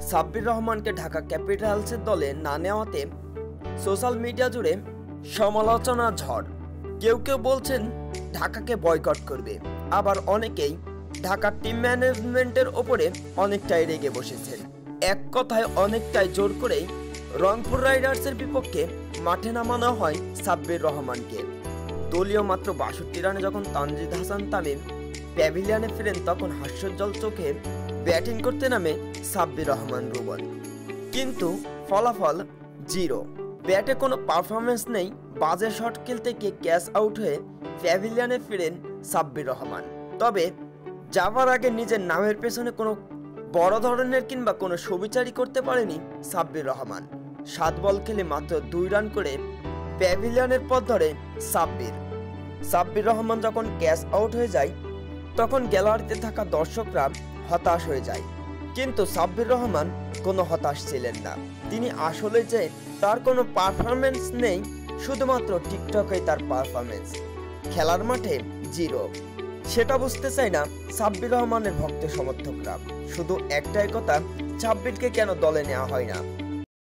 সাব্বির রহমানকে ঢাকা ক্যাপিটালসের দলে না নেওয়াতে সোশ্যাল মিডিয়া জুড়ে সমালোচনা ঝড়। কেউ কেউ বলছেন ঢাকাকে বয়কট করবে, আবার অনেকেই ঢাকার টিম ম্যানেজমেন্টের ওপরে অনেকটাই রেগে বসেছেন। এক কথায় অনেকটাই জোর করেই রংপুর রাইডার্সের বিপক্ষে মাঠে নামানো হয় সাব্বির রহমানকে। দলীয় মাত্র ৬২ রানে যখন তানজিদ হাসান তামিম প্যাভিলিয়নে ফিরেন, তখন হাস্যোজ্জ্বল চোখে ব্যাটিং করতে নামে সাব্বির রহমান রুবল। কিন্তু ফলাফল জিরো। ব্যাটে কোনো পারফরমেন্স নেই, বাজে শট খেলতে গিয়ে ক্যাচ আউট হয়ে প্যাভিলিয়নে ফিরেন সাব্বির রহমান। তবে যাবার আগে নিজের নামের পেছনে কোনো বড় ধরনের কিংবা কোনো সুবিচারই করতে পারেনি সাব্বির রহমান। ৭ বল খেলে মাত্র ২ রান করে প্যাভিলিয়নের পথ ধরে সাব্বির রহমান যখন ক্যাচ আউট হয়ে যায়, তখন গ্যালারিতে থাকা দর্শকরা হতাশ হয়ে যায়। কিন্তু সাব্বির রহমান কোনো হতাশ ছিলেন না। তিনি আসলে যে তার কোনো পারফরমেন্স নেই, শুধুমাত্র টিকটকে তার পারফরমেন্স, খেলার মাঠে জিরো। সেটা বুঝতে চায় না সাব্বির রহমানের ভক্ত সমর্থকরা। শুধু একটাই কথা, সাব্বিরকে কেন দলে নেওয়া হয় না।